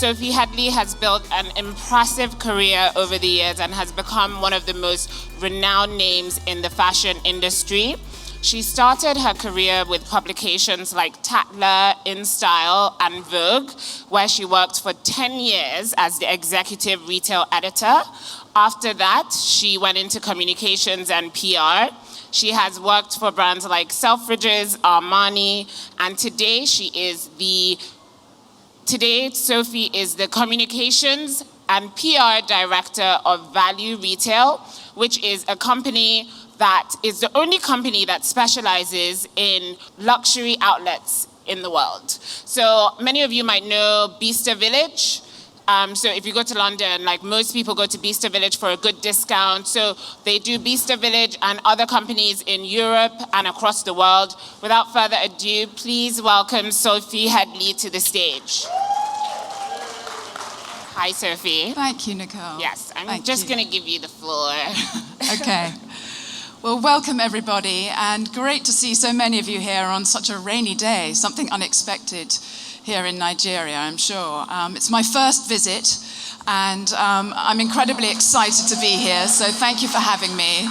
Sophie Hedley has built an impressive career over the years and has become one of the most renowned names in the fashion industry. She started her career with publications like Tatler, InStyle, and Vogue, where she worked for 10 years as the executive retail editor. After that, she went into communications and PR. She has worked for brands like Selfridges, Armani, and today Sophie is the communications and PR director of Value Retail, which is a company that is the only company that specializes in luxury outlets in the world. So many of you might know Bicester Village. So if you go to London, like most people go to Bicester Village for a good discount. So they do Bicester Village and other companies in Europe and across the world. Without further ado, please welcome Sophie Hedley to the stage. Hi, Sophie. Thank you, Nicole. Yes, I'm just going to give you the floor. Okay. Well, welcome everybody, and great to see so many of you here on such a rainy day, something unexpected here in Nigeria, I'm sure. It's my first visit, and I'm incredibly excited to be here, so thank you for having me.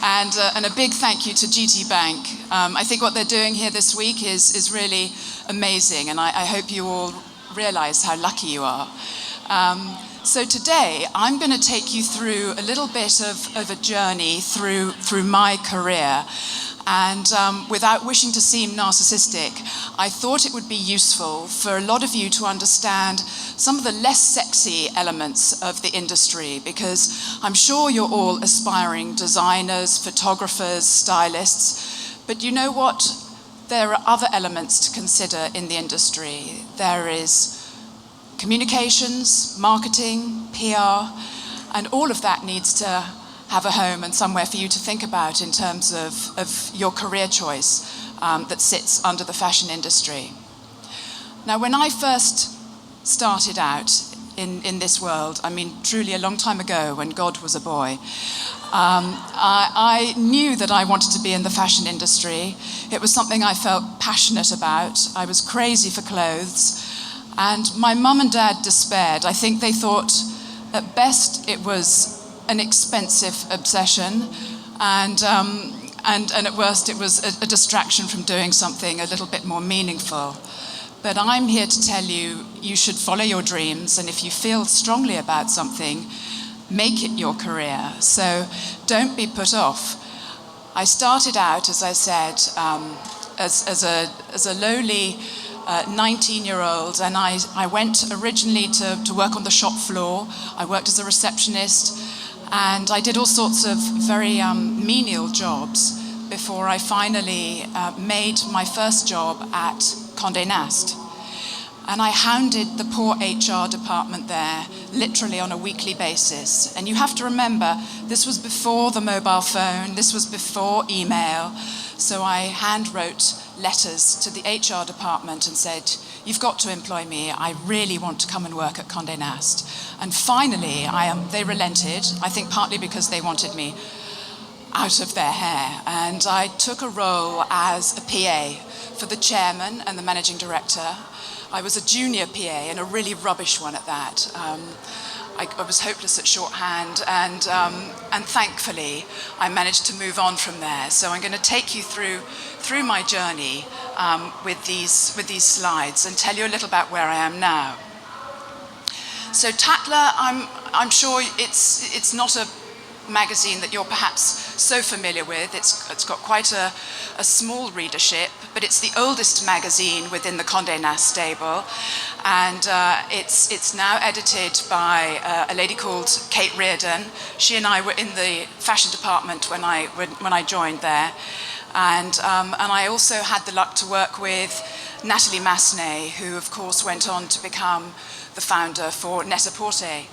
And a big thank you to GTBank. I think what they're doing here this week is really amazing, and I hope you all realize how lucky you are. So today, I'm going to take you through a little bit of a journey through my career. And without wishing to seem narcissistic, I thought it would be useful for a lot of you to understand some of the less sexy elements of the industry, because I'm sure you're all aspiring designers, photographers, stylists, but you know what? There are other elements to consider in the industry. There is communications, marketing, PR, and all of that needs to have a home and somewhere for you to think about in terms of your career choice that sits under the fashion industry. Now, when I first started out in this world, I mean, truly a long time ago when God was a boy, I knew that I wanted to be in the fashion industry. It was something I felt passionate about. I was crazy for clothes. And my mum and dad despaired. I think they thought at best it was an expensive obsession, and at worst it was a distraction from doing something a little bit more meaningful. But I'm here to tell you, you should follow your dreams, and if you feel strongly about something, make it your career. So don't be put off. I started out, as I said, as a lowly 19-year-old, and I went originally to work on the shop floor. I worked as a receptionist, and I did all sorts of very menial jobs before I finally made my first job at Condé Nast. And I hounded the poor HR department there, literally on a weekly basis. And you have to remember, this was before the mobile phone, this was before email, so I hand wrote letters to the HR department and said, you've got to employ me, I really want to come and work at Condé Nast. And finally, they relented, I think partly because they wanted me out of their hair. And I took a role as a PA for the chairman and the managing director. I was a junior PA and a really rubbish one at that. I was hopeless at shorthand, and thankfully I managed to move on from there. So I'm going to take you through my journey with these slides and tell you a little about where I am now. So Tatler, I'm sure it's not a magazine that you're perhaps so familiar with. It's got quite a small readership, but it's the oldest magazine within the Condé Nast stable, and it's now edited by a lady called Kate Reardon. She and I were in the fashion department when I joined there, and I also had the luck to work with Natalie Massenet, who of course went on to become the founder for Net-a-Porter.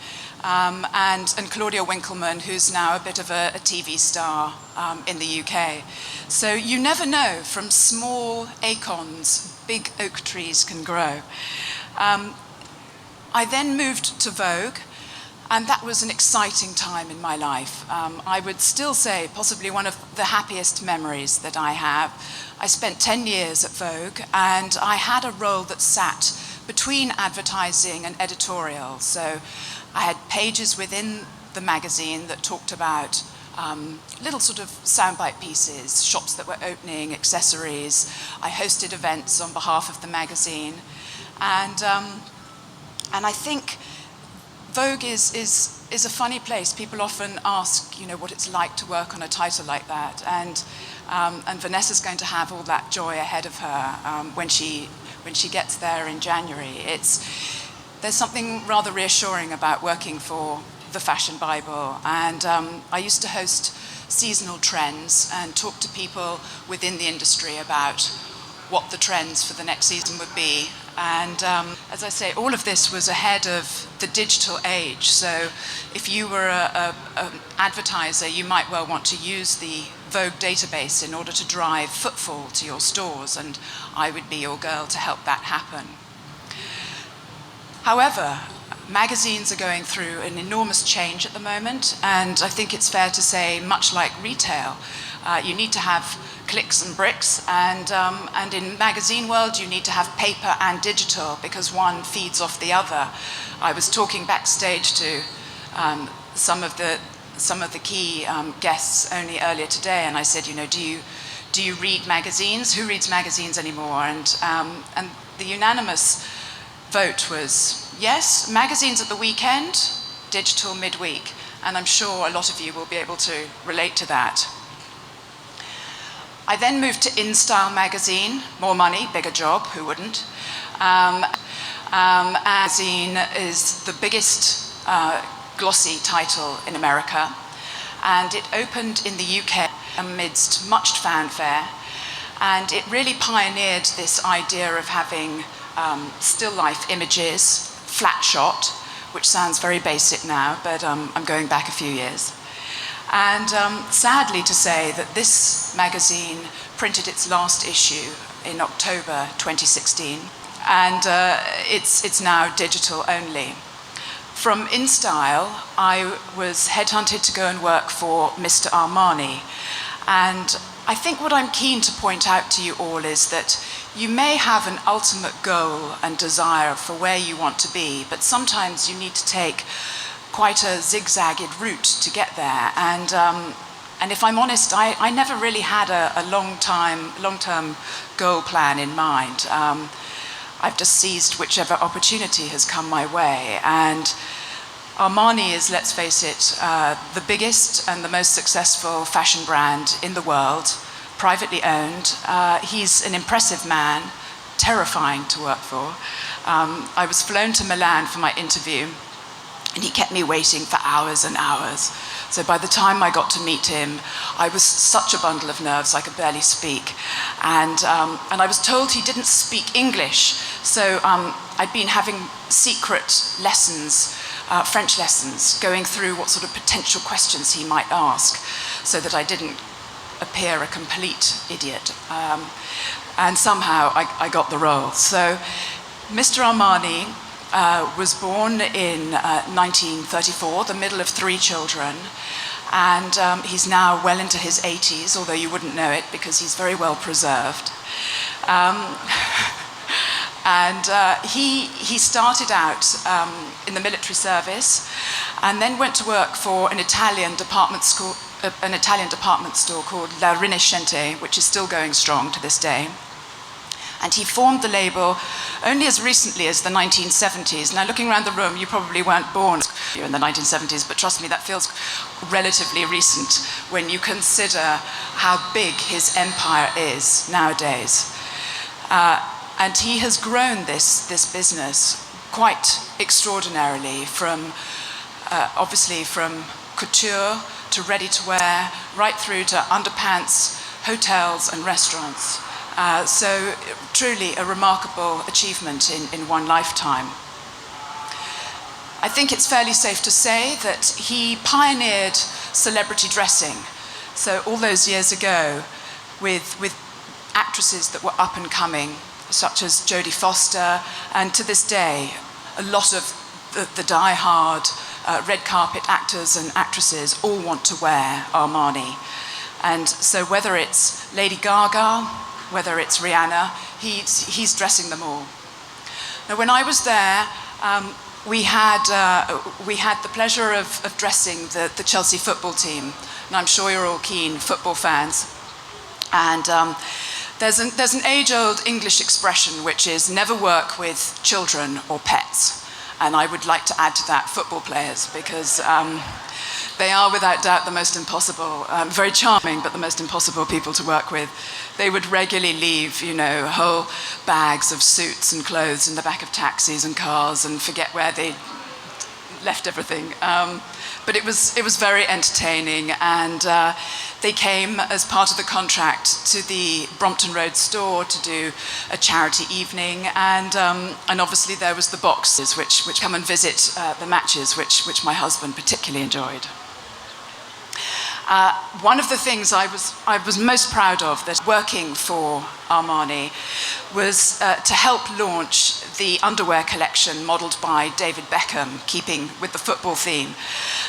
And Claudia Winkleman, who's now a bit of a TV star in the UK. So you never know, from small acorns, big oak trees can grow. I then moved to Vogue, and that was an exciting time in my life. I would still say possibly one of the happiest memories that I have. I spent 10 years at Vogue, and I had a role that sat between advertising and editorial. So I had pages within the magazine that talked about little sort of soundbite pieces, shops that were opening, accessories. I hosted events on behalf of the magazine. And I think Vogue is a funny place. People often ask, you know, what it's like to work on a title like that. And Vanessa's going to have all that joy ahead of her when she gets there in January. There's something rather reassuring about working for the Fashion Bible. And I used to host seasonal trends and talk to people within the industry about what the trends for the next season would be. And as I say, all of this was ahead of the digital age. So if you were an advertiser, you might well want to use the Vogue database in order to drive footfall to your stores, and I would be your girl to help that happen. However, magazines are going through an enormous change at the moment, and I think it's fair to say, much like retail, you need to have clicks and bricks, and in magazine world you need to have paper and digital because one feeds off the other. I was talking backstage to some of the key guests only earlier today, and I said, you know, do you read magazines? Who reads magazines anymore? And the unanimous vote was yes, magazines at the weekend, digital midweek, and I'm sure a lot of you will be able to relate to that. I then moved to InStyle magazine, more money, bigger job, who wouldn't? Magazine is the biggest glossy title in America, and it opened in the UK amidst much fanfare, and it really pioneered this idea of having still life images, flat shot, which sounds very basic now, but I'm going back a few years. And sadly to say that this magazine printed its last issue in October 2016, and it's now digital only. From InStyle, I was headhunted to go and work for Mr. Armani. And I think what I'm keen to point out to you all is that you may have an ultimate goal and desire for where you want to be, but sometimes you need to take quite a zigzagged route to get there. And if I'm honest, I never really had a long-term goal plan in mind. I've just seized whichever opportunity has come my way. And Armani is, let's face it, the biggest and the most successful fashion brand in the world, privately owned. He's an impressive man, terrifying to work for. I was flown to Milan for my interview, and he kept me waiting for hours and hours. So by the time I got to meet him, I was such a bundle of nerves I could barely speak. And I was told he didn't speak English, so I'd been having secret lessons, French lessons, going through what sort of potential questions he might ask, so that I didn't appear a complete idiot. And somehow I got the role. So Mr. Armani was born in 1934, the middle of 3 children, and he's now well into his 80s, although you wouldn't know it because he's very well preserved. He started out in the military service and then went to work for an Italian department store called La Rinascente, which is still going strong to this day. And he formed the label only as recently as the 1970s. Now, looking around the room, you probably weren't born in the 1970s, but trust me, that feels relatively recent when you consider how big his empire is nowadays. And he has grown this business quite extraordinarily, from obviously from couture to ready-to-wear, right through to underpants, hotels and restaurants. So truly a remarkable achievement in one lifetime. I think it's fairly safe to say that he pioneered celebrity dressing. So all those years ago, with actresses that were up and coming, such as Jodie Foster, and to this day, a lot of the die-hard red carpet actors and actresses all want to wear Armani. And so whether it's Lady Gaga, whether it's Rihanna, he's dressing them all. Now, when I was there, we had the pleasure of dressing the Chelsea football team, and I'm sure you're all keen football fans. And there's an age-old English expression which is never work with children or pets. And I would like to add to that football players, because they are without doubt the most impossible, very charming, but the most impossible people to work with. They would regularly leave, whole bags of suits and clothes in the back of taxis and cars and forget where they left everything. But it was very entertaining, and they came as part of the contract to the Brompton Road store to do a charity evening, and obviously there was the boxes which come and visit the matches, which my husband particularly enjoyed. One of the things I was most proud of that working for Armani was to help launch the underwear collection modelled by David Beckham, keeping with the football theme.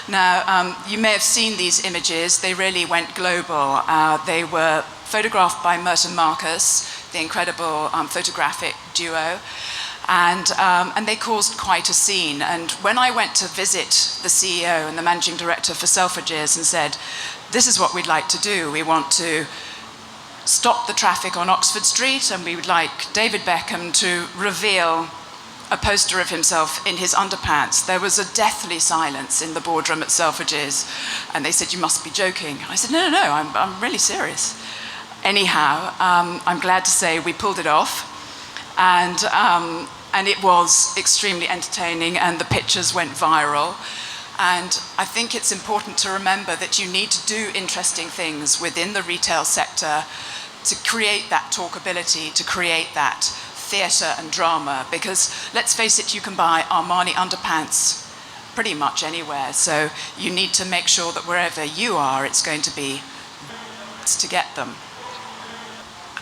Now, you may have seen these images. They really went global. They were photographed by Merton Marcus, the incredible photographic duo, and they caused quite a scene. And when I went to visit the CEO and the managing director for Selfridges and said, this is what we'd like to do. We want to stop the traffic on Oxford Street, and we would like David Beckham to reveal a poster of himself in his underpants. There was a deathly silence in the boardroom at Selfridges, and they said, you must be joking. I said, no, I'm really serious. Anyhow, I'm glad to say we pulled it off, and it was extremely entertaining, and the pictures went viral. And I think it's important to remember that you need to do interesting things within the retail sector to create that talkability, to create that theatre and drama, because let's face it, you can buy Armani underpants pretty much anywhere. So you need to make sure that wherever you are, it's going to be to get them.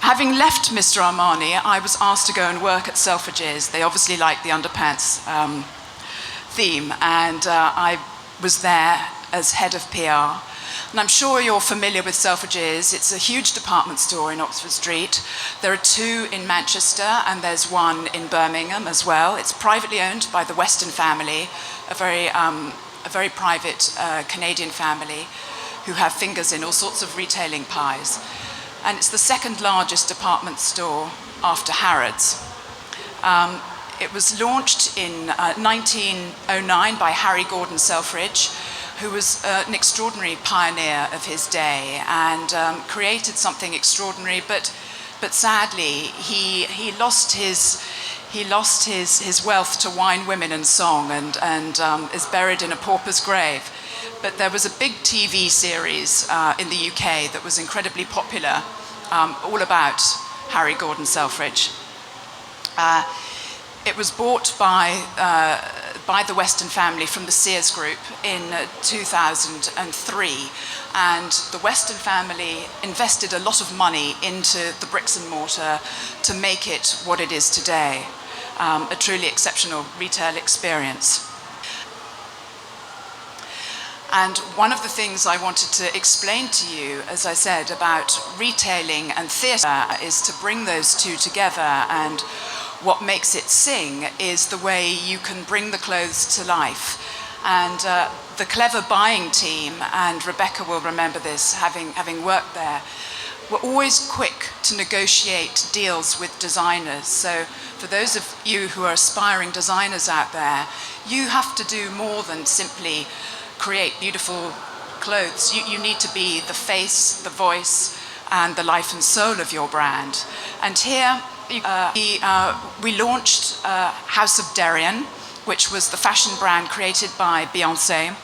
Having left Mr. Armani, I was asked to go and work at Selfridges. They obviously liked the underpants theme, and I was there as head of PR. And I'm sure you're familiar with Selfridges. It's a huge department store in Oxford Street. There are 2 in Manchester, and there's 1 in Birmingham as well. It's privately owned by the Weston family, a very private Canadian family who have fingers in all sorts of retailing pies. And it's the 2nd largest department store after Harrods. It was launched in 1909 by Harry Gordon Selfridge, who was an extraordinary pioneer of his day, and created something extraordinary. But sadly, he lost his wealth to wine, women, and song, and is buried in a pauper's grave. But there was a big TV series in the UK that was incredibly popular, all about Harry Gordon Selfridge. It was bought by the Weston family from the Sears Group in 2003, and the Weston family invested a lot of money into the bricks and mortar to make it what it is today, a truly exceptional retail experience. And one of the things I wanted to explain to you, as I said, about retailing and theatre is to bring those 2 together, and what makes it sing is the way you can bring the clothes to life. And the clever buying team, and Rebecca will remember this, having worked there, were always quick to negotiate deals with designers. So for those of you who are aspiring designers out there, you have to do more than simply create beautiful clothes. You need to be the face, the voice, and the life and soul of your brand. And here, we launched House of Darien, which was the fashion brand created by Beyoncé.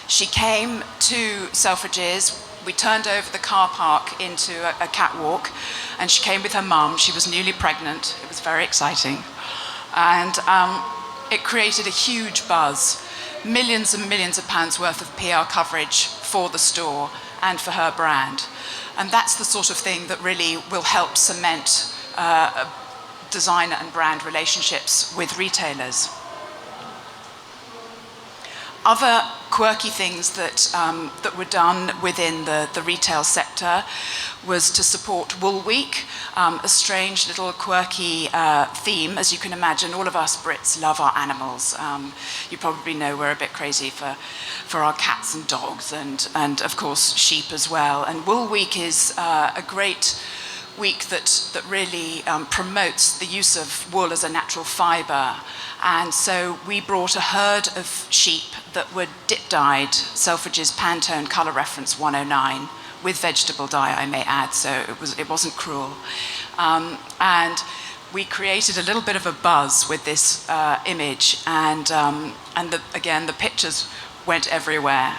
She came to Selfridges. We turned over the car park into a catwalk, and she came with her mum. She was newly pregnant. It was very exciting. And it created a huge buzz, millions and millions of pounds worth of PR coverage for the store and for her brand. And that's the sort of thing that really will help cement designer and brand relationships with retailers. Other quirky things that, that were done within the retail sector was to support Wool Week, a strange little quirky theme. As you can imagine, all of us Brits love our animals. You probably know we're a bit crazy for our cats and dogs and of course sheep as well. And Wool Week is a great week that really promotes the use of wool as a natural fibre. And so we brought a herd of sheep that were dip-dyed, Selfridges Pantone Colour Reference 109, with vegetable dye, I may add, so it wasn't cruel. And we created a little bit of a buzz with this image, and again, the pictures went everywhere.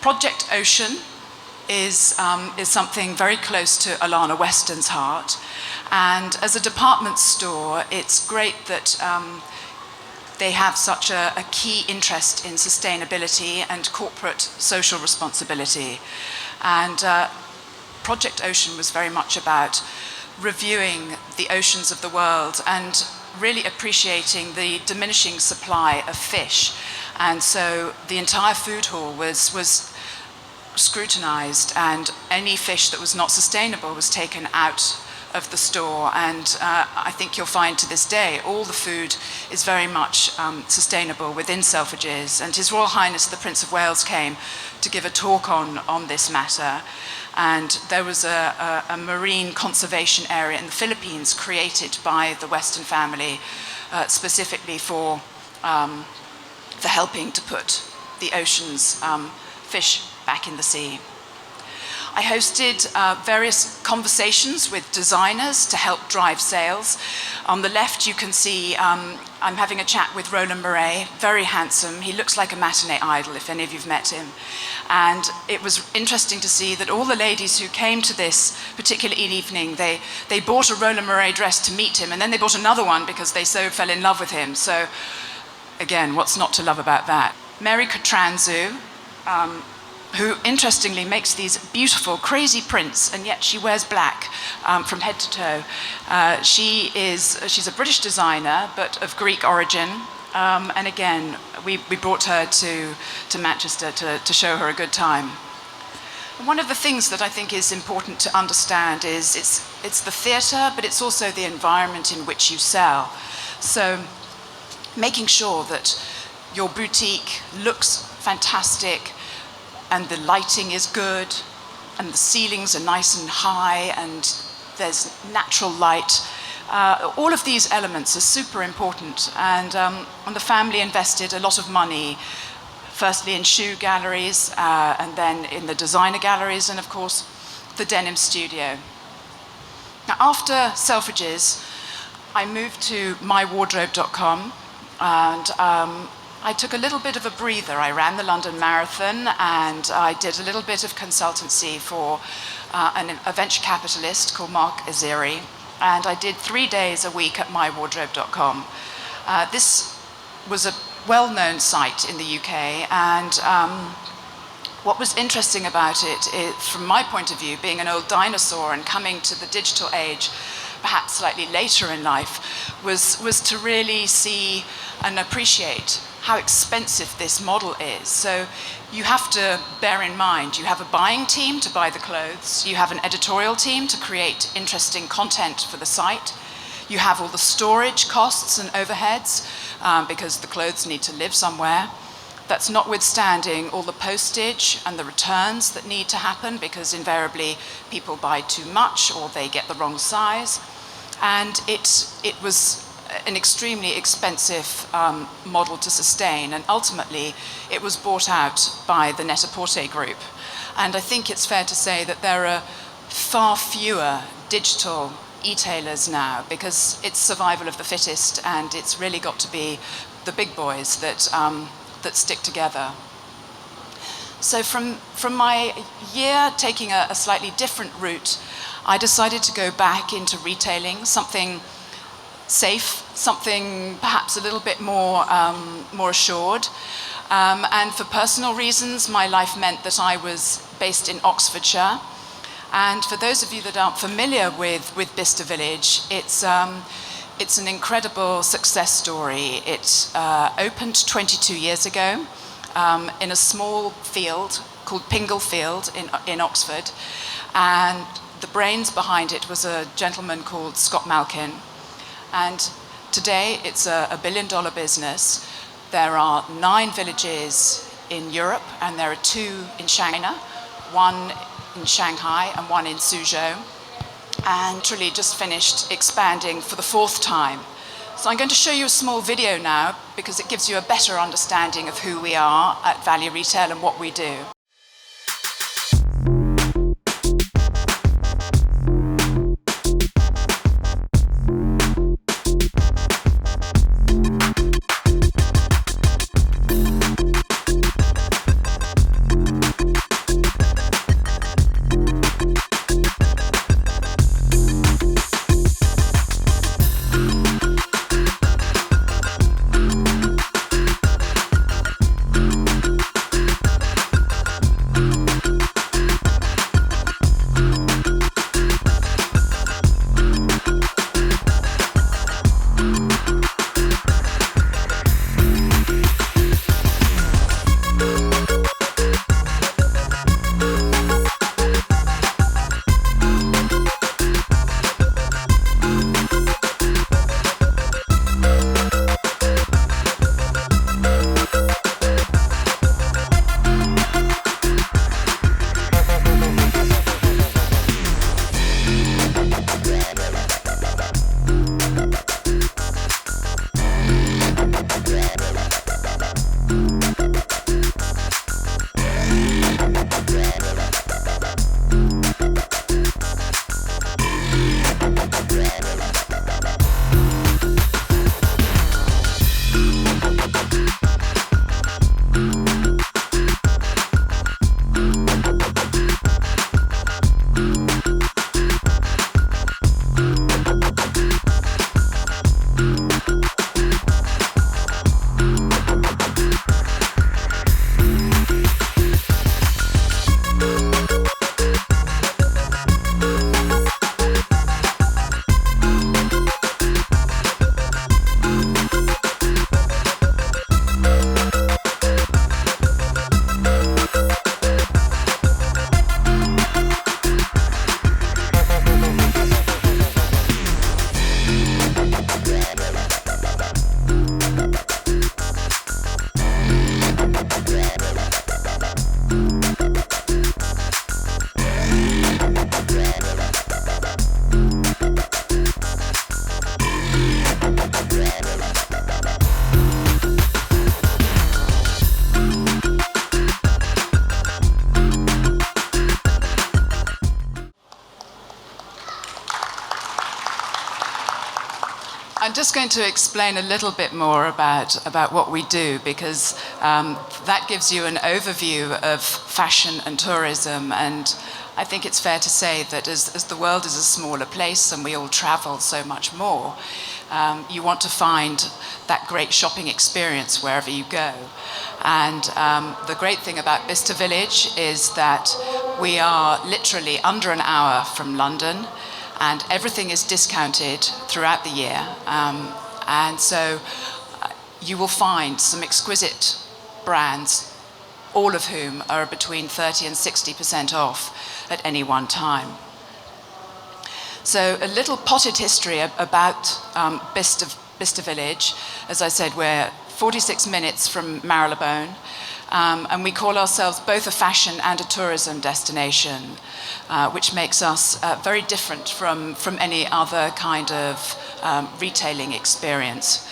Project Ocean is something very close to Alana Weston's heart. And as a department store, it's great that they have such a key interest in sustainability and corporate social responsibility. And Project Ocean was very much about reviewing the oceans of the world and really appreciating the diminishing supply of fish. And so the entire food hall was scrutinized, and any fish that was not sustainable was taken out of the store. And I think you'll find to this day all the food is very much sustainable within Selfridges. And His Royal Highness the Prince of Wales came to give a talk on this matter. And there was a marine conservation area in the Philippines created by the Weston family specifically for helping to put the ocean's fish back in the sea. I hosted various conversations with designers to help drive sales. On the left, you can see I'm having a chat with Roland Murray, very handsome. He looks like a matinee idol, if any of you've met him. And it was interesting to see that all the ladies who came to this particular evening, they bought a Roland Murray dress to meet him, and then they bought another one because they so fell in love with him. So, again, what's not to love about that? Mary Katranzu, who interestingly makes these beautiful, crazy prints, and yet she wears black from head to toe. She's a British designer, but of Greek origin. And again, we brought her to Manchester to show her a good time. And one of the things that I think is important to understand is it's the theatre, but it's also the environment in which you sell. So making sure that your boutique looks fantastic, and the lighting is good, and the ceilings are nice and high, and there's natural light. All of these elements are super important, and the family invested a lot of money, firstly in shoe galleries, and then in the designer galleries, and of course, the denim studio. Now, after Selfridges, I moved to mywardrobe.com, and I took a little bit of a breather. I ran the London Marathon, and I did a little bit of consultancy for a venture capitalist called Mark Azeri, and I did 3 days a week at mywardrobe.com. This was a well-known site in the UK, and what was interesting about it, from my point of view, being an old dinosaur and coming to the digital age, perhaps slightly later in life, was to really see and appreciate how expensive this model is. So you have to bear in mind, you have a buying team to buy the clothes, you have an editorial team to create interesting content for the site, you have all the storage costs and overheads, because the clothes need to live somewhere. That's notwithstanding all the postage and the returns that need to happen, because invariably people buy too much or they get the wrong size. And it was an extremely expensive model to sustain, and ultimately it was bought out by the Net-a-Porter group. And I think it's fair to say that there are far fewer digital e-tailers now, because it's survival of the fittest, and it's really got to be the big boys that stick together. So from my year taking a slightly different route, I decided to go back into retailing, something safe, something perhaps a little bit more assured. And for personal reasons, my life meant that I was based in Oxfordshire. And for those of you that aren't familiar with Bicester Village, It's an incredible success story. It opened 22 years ago in a small field called Pingle Field in Oxford. And the brains behind it was a gentleman called Scott Malkin. And today it's a billion-dollar business. There are 9 villages in Europe, and there are 2 in China, 1 in Shanghai and 1 in Suzhou. And literally just finished expanding for the 4th time. So I'm going to show you a small video now because it gives you a better understanding of who we are at Value Retail and what we do. I'm just going to explain a little bit more about what we do, because that gives you an overview of fashion and tourism. And I think it's fair to say that as the world is a smaller place and we all travel so much more, you want to find that great shopping experience wherever you go. And the great thing about Bicester Village is that we are literally under an hour from London, and everything is discounted throughout the year. And so you will find some exquisite brands, all of whom are between 30 and 60% off at any one time. So a little potted history about Bicester Village. As I said, we're 46 minutes from Marylebone, and we call ourselves both a fashion and a tourism destination, which makes us very different from any other kind of retailing experience.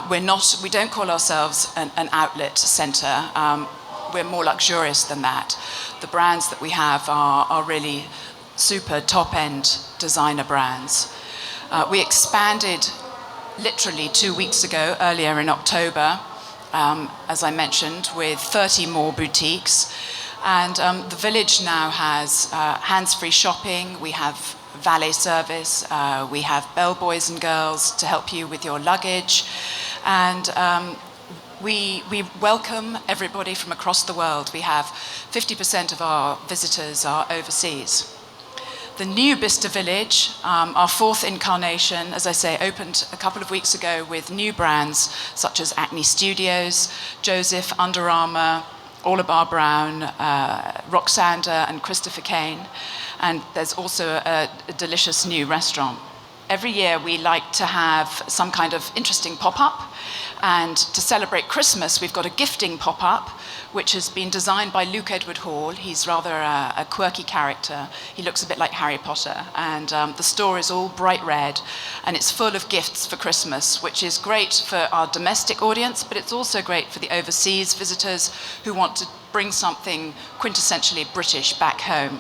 We don't call ourselves an outlet centre. We're more luxurious than that. The brands that we have are really super top-end designer brands. We expanded literally 2 weeks ago, earlier in October, as I mentioned, with 30 more boutiques. And the village now has hands-free shopping. We have valet service. We have bellboys and girls to help you with your luggage. And we welcome everybody from across the world. We have 50% of our visitors are overseas. The new Bicester Village, our fourth incarnation, as I say, opened a couple of weeks ago with new brands such as Acne Studios, Joseph, Under Armour, All Bar Brown, Roxander and Christopher Kane. And there's also a delicious new restaurant. Every year we like to have some kind of interesting pop-up. And to celebrate Christmas, we've got a gifting pop-up, which has been designed by Luke Edward Hall. He's rather a quirky character. He looks a bit like Harry Potter. And the store is all bright red, and it's full of gifts for Christmas, which is great for our domestic audience, but it's also great for the overseas visitors who want to bring something quintessentially British back home.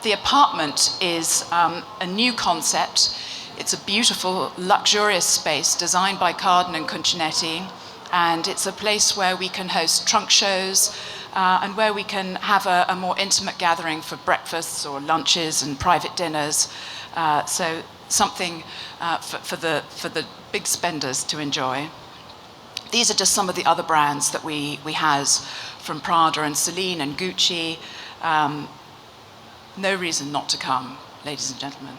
The apartment is a new concept. It's a beautiful, luxurious space designed by Carden and Cuncinetti, and it's a place where we can host trunk shows and where we can have a more intimate gathering for breakfasts or lunches and private dinners. So something for the big spenders to enjoy. These are just some of the other brands that we house, from Prada and Celine and Gucci. No reason not to come, ladies and gentlemen.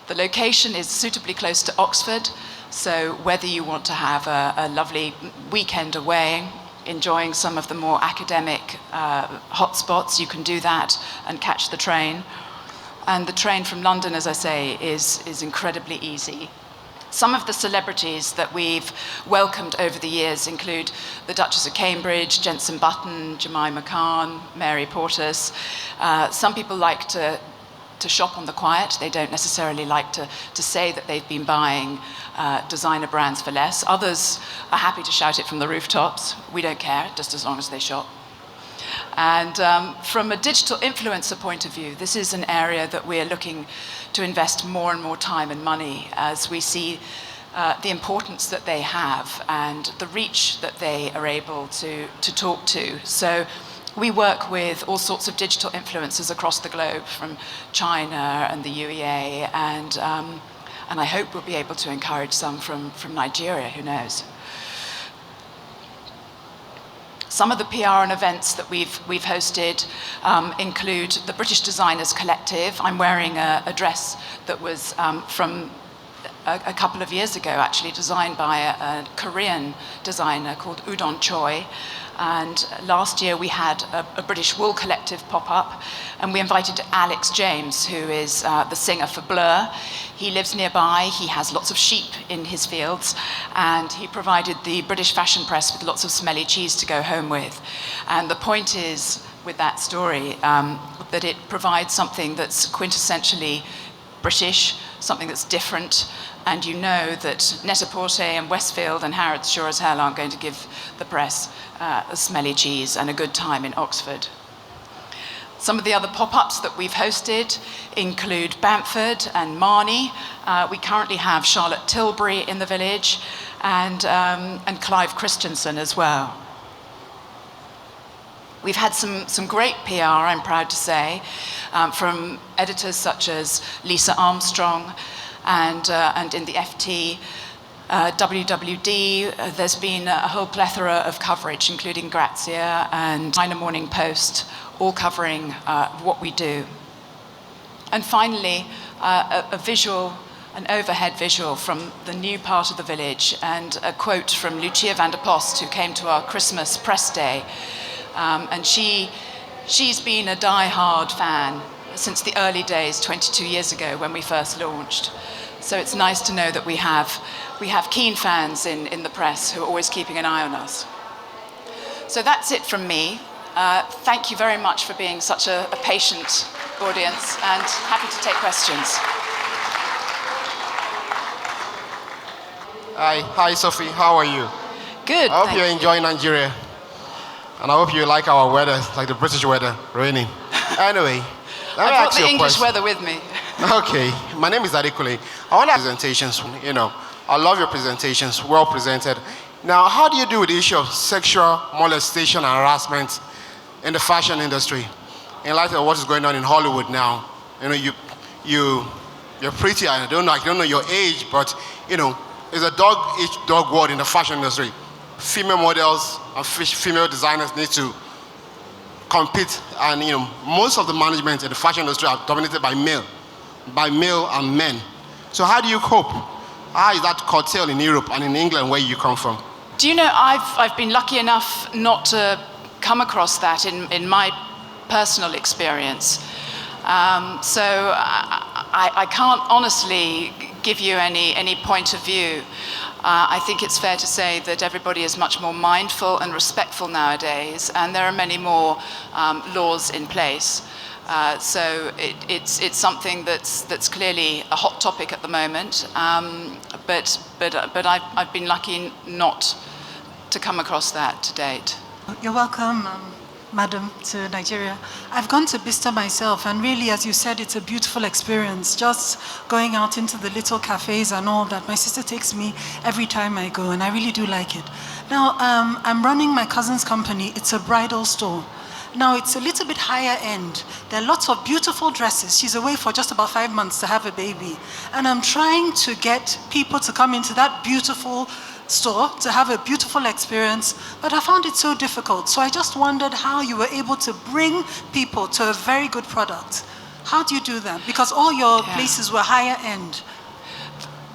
The location is suitably close to Oxford, so whether you want to have a lovely weekend away, enjoying some of the more academic hotspots, you can do that and catch the train. And the train from London, as I say, is incredibly easy. Some of the celebrities that we've welcomed over the years include the Duchess of Cambridge, Jensen Button, Jemima Khan, Mary Portas. Some people like to shop on the quiet. They don't necessarily like to say that they've been buying designer brands for less. Others are happy to shout it from the rooftops. We don't care, just as long as they shop. And from a digital influencer point of view, this is an area that we're looking to invest more and more time and money as we see the importance that they have and the reach that they are able to talk to. So we work with all sorts of digital influencers across the globe, from China and the UEA, and I hope we'll be able to encourage some from Nigeria, who knows. Some of the PR and events that we've hosted include the British Designers Collective. I'm wearing a dress that was from a couple of years ago, actually, designed by a Korean designer called Udon Choi. And last year we had a British wool collective pop up, and we invited Alex James, who is the singer for Blur. He lives nearby, he has lots of sheep in his fields, and he provided the British fashion press with lots of smelly cheese to go home with. And the point is, with that story, that it provides something that's quintessentially British, something that's different, and you know that Net-a-Porter and Westfield and Harrods sure as hell aren't going to give the press a smelly cheese and a good time in Oxford. Some of the other pop-ups that we've hosted include Bamford and Marnie. We currently have Charlotte Tilbury in the village, and Clive Christensen as well. We've had some great PR, I'm proud to say, from editors such as Lisa Armstrong, and in the FT, WWD, there's been a whole plethora of coverage, including Grazia and China Morning Post, all covering what we do. And finally, an overhead visual from the new part of the village, and a quote from Lucia van der Post, who came to our Christmas press day. And she's been a die-hard fan since the early days, 22 years ago, when we first launched. So it's nice to know that we have keen fans in the press who are always keeping an eye on us. So that's it from me. Thank you very much for being such a patient audience, and happy to take questions. Hi Sophie, how are you? Good. I hope you're enjoying Nigeria. And I hope you like our weather, like the British weather, raining. Anyway, let me I brought ask the you a English question. weather with me. Okay, my name is Adekule. I want to presentations, I love your presentations, well presented. Now, how do you deal with the issue of sexual molestation and harassment in the fashion industry? In light of what is going on in Hollywood now, you're pretty, I don't know your age, but it's a dog world in the fashion industry. Female models and female designers need to compete, and most of the management in the fashion industry are dominated by male and men. So how do you cope? How is that curtailed in Europe and in England, where you come from? Do you know, I've been lucky enough not to come across that in my personal experience. So I can't honestly give you any point of view. I think it's fair to say that everybody is much more mindful and respectful nowadays, and there are many more laws in place. So it's something that's clearly a hot topic at the moment. But I've been lucky not to come across that to date. You're welcome, Madam, to Nigeria. I've gone to Bicester myself, and really, as you said, it's a beautiful experience. Just going out into the little cafes and all that. My sister takes me every time I go, and I really do like it. Now, I'm running my cousin's company. It's a bridal store. Now, it's a little bit higher end. There are lots of beautiful dresses. She's away for just about 5 months to have a baby. And I'm trying to get people to come into that beautiful store to have a beautiful experience, but I found it so difficult. So I just wondered how you were able to bring people to a very good product. How do you do that? Because all your places were higher end.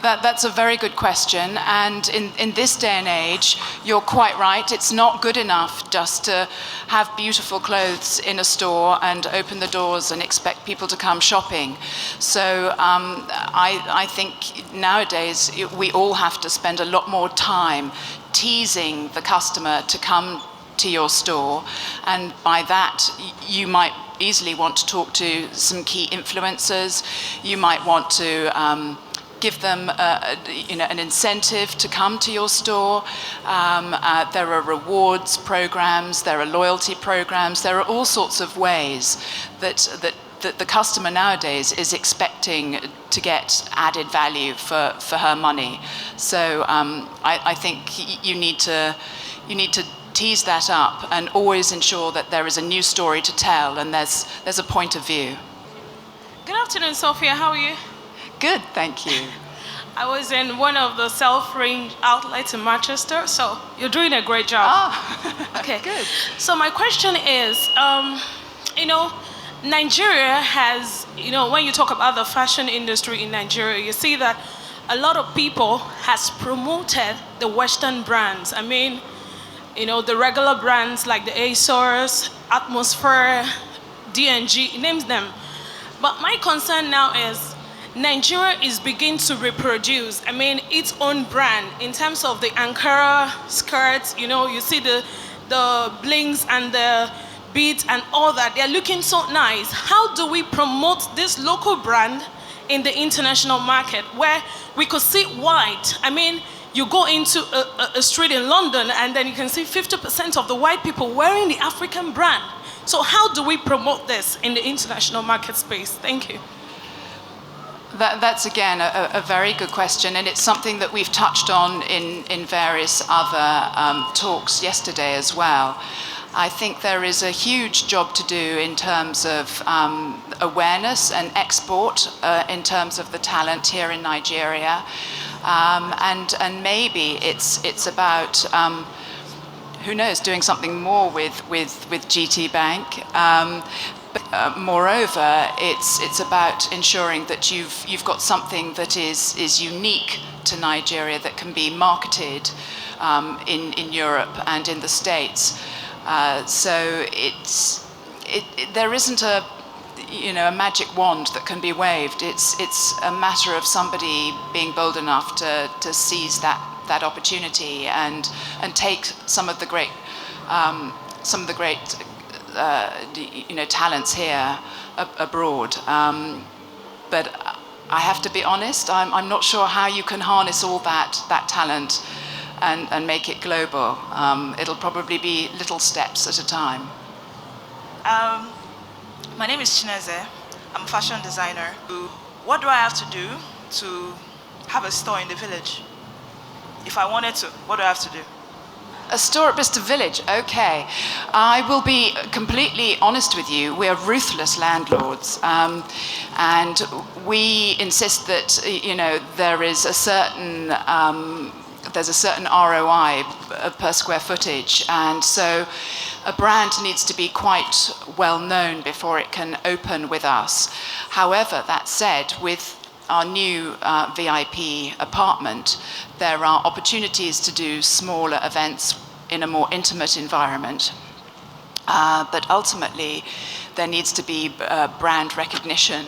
That's a very good question, and in this day and age, you're quite right. It's not good enough just to have beautiful clothes in a store and open the doors and expect people to come shopping. So I think nowadays we all have to spend a lot more time teasing the customer to come to your store, and by that you might easily want to talk to some key influencers. You might want to give them an incentive to come to your store. There are rewards programs, there are loyalty programs, there are all sorts of ways that the customer nowadays is expecting to get added value for her money. So I think you need to tease that up and always ensure that there is a new story to tell and there's a point of view. Good afternoon, Sophia. How are you? Good, thank you. I was in one of the Selfridges outlets in Manchester, so you're doing a great job. Oh, okay, good. So my question is, Nigeria has, when you talk about the fashion industry in Nigeria, you see that a lot of people has promoted the Western brands. I mean, the regular brands like the ASOS, Atmosphere, D&G, names them. But my concern now is Nigeria is beginning to reproduce, its own brand in terms of the Ankara skirts. You see the blings and the beads and all that. They're looking so nice. How do we promote this local brand in the international market where we could see white? You go into a street in London and then you can see 50% of the white people wearing the African brand. So how do we promote this in the international market space? Thank you. That's again a very good question, and it's something that we've touched on in various other talks yesterday as well. I think there is a huge job to do in terms of awareness and export in terms of the talent here in Nigeria, and maybe it's about who knows, doing something more with GTBank. But moreover, it's about ensuring that you've got something that is unique to Nigeria that can be marketed in Europe and in the States. So there isn't a magic wand that can be waved. It's a matter of somebody being bold enough to seize that opportunity and take some of the great talents here abroad. But I have to be honest, I'm not sure how you can harness all that talent and make it global. It'll probably be little steps at a time. My name is Chineze. I'm a fashion designer. What do I have to do to have a store in the village? If I wanted to, what do I have to do? A store at Bicester Village, okay. I will be completely honest with you. We are ruthless landlords, and we insist that there is a certain there's a certain ROI per square footage, and so a brand needs to be quite well known before it can open with us. However, that said, with our new VIP apartment, there are opportunities to do smaller events in a more intimate environment. But ultimately, there needs to be brand recognition.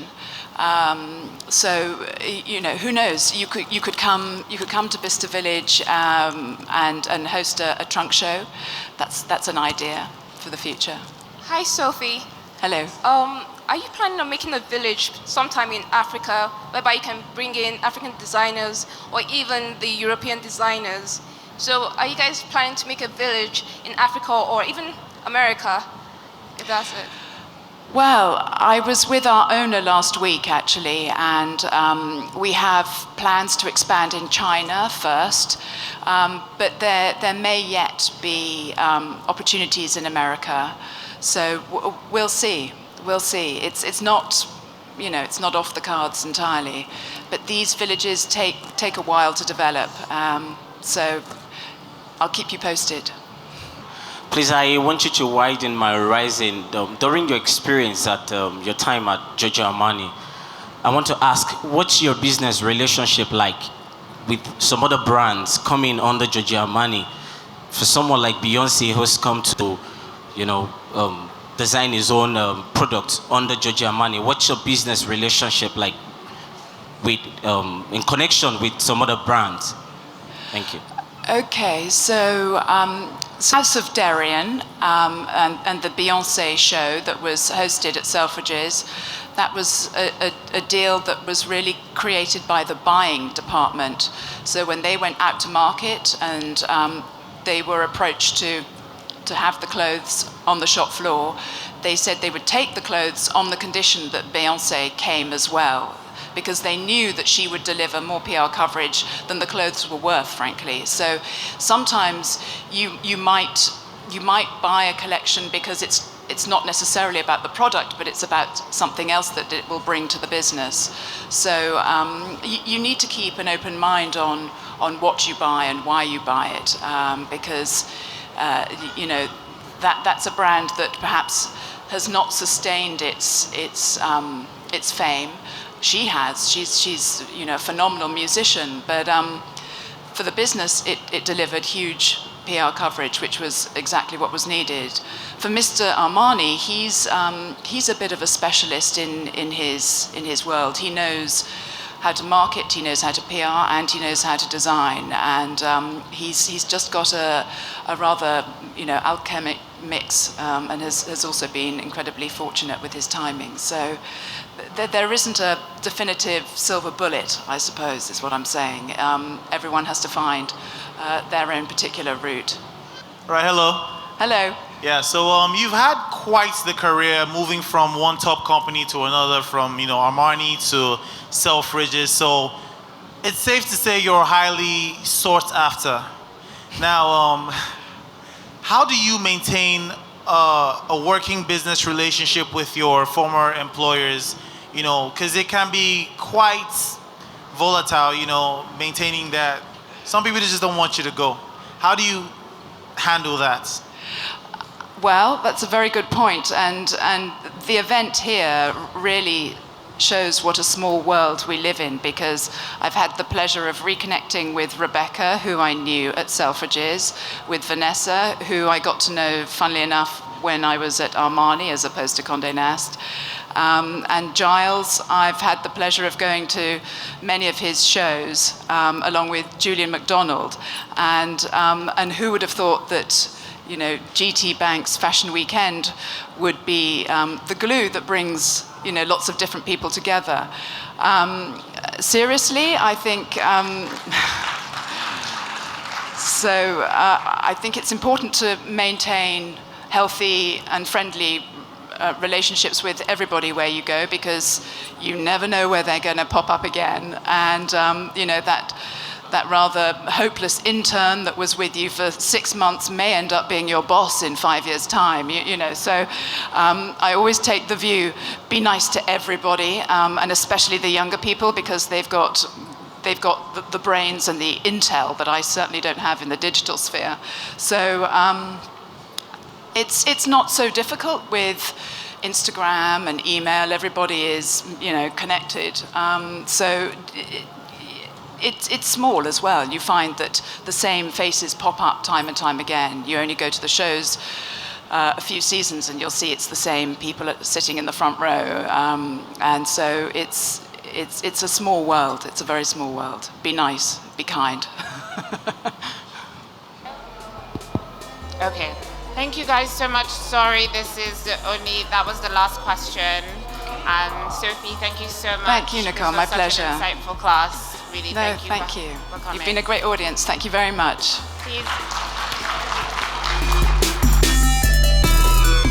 So, you know, who knows? You could come to Bicester Village and host a trunk show. That's an idea for the future. Hi, Sophie. Hello. Are you planning on making a village sometime in Africa, whereby you can bring in African designers or even the European designers? So, are you guys planning to make a village in Africa or even America, if that's it? Well, I was with our owner last week, actually, and we have plans to expand in China first, but there may yet be opportunities in America. So we'll see. We'll see. It's not, you know, it's not off the cards entirely, but these villages take a while to develop. So I'll keep you posted. Please, I want you to widen my horizon. During your experience at your time at Giorgio Armani, I want to ask, what's your business relationship like with some other brands coming under Giorgio Armani? For someone like Beyonce who's come to, you know, design his own product under Giorgio Armani, what's your business relationship like with, in connection with some other brands? Thank you. Okay, so House of Darien and the Beyonce show that was hosted at Selfridges, that was a deal that was really created by the buying department. So when they went out to market and they were approached to have the clothes on the shop floor, they said they would take the clothes on the condition that Beyonce came as well, because they knew that she would deliver more PR coverage than the clothes were worth, frankly. So sometimes you might buy a collection because it's not necessarily about the product, but it's about something else that it will bring to the business. So you need to keep an open mind on what you buy and why you buy it, because you know, that's a brand that perhaps has not sustained its fame. She has. She's you know, a phenomenal musician, but for the business, it delivered huge PR coverage, which was exactly what was needed. For Mr. Armani, he's a bit of a specialist in his world. He knows how to market, he knows how to PR, and he knows how to design. And he's just got a rather, you know, alchemic mix, and has also been incredibly fortunate with his timing. So there isn't a definitive silver bullet, I suppose, is what I'm saying. Everyone has to find their own particular route. Right, hello. Hello. Yeah, so you've had quite the career moving from one top company to another, from, you know, Armani to Selfridges. So it's safe to say you're highly sought after. Now, how do you maintain a working business relationship with your former employers? You know, because it can be quite volatile, you know, maintaining that. Some people just don't want you to go. How do you handle that? Well, that's a very good point, and the event here really shows what a small world we live in, because I've had the pleasure of reconnecting with Rebecca, who I knew at Selfridges, with Vanessa, who I got to know, funnily enough, when I was at Armani as opposed to Condé Nast. And Giles, I've had the pleasure of going to many of his shows, along with Julian MacDonald, and who would have thought that, you know, GTBank's Fashion Weekend would be the glue that brings, you know, lots of different people together. Seriously, I think so. I think it's important to maintain healthy and friendly relationships with everybody where you go, because you never know where they're going to pop up again. And you know, that rather hopeless intern that was with you for 6 months may end up being your boss in 5 years' time. You know, so I always take the view: be nice to everybody, and especially the younger people, because they've got the brains and the intel that I certainly don't have in the digital sphere. So it's not so difficult with Instagram and email. Everybody is, connected. So it's small as well. You find that the same faces pop up time and time again. You only go to the shows a few seasons and you'll see it's the same people sitting in the front row. And so it's a small world. It's a very small world. Be nice, be kind. Okay. Thank you guys so much. Sorry, that was the last question. And Sophie, thank you so much. Thank you, Nicole. My pleasure. Such an insightful class. Really, No, thank you. thank you. For coming. You've been a great audience. Thank you very much. Please.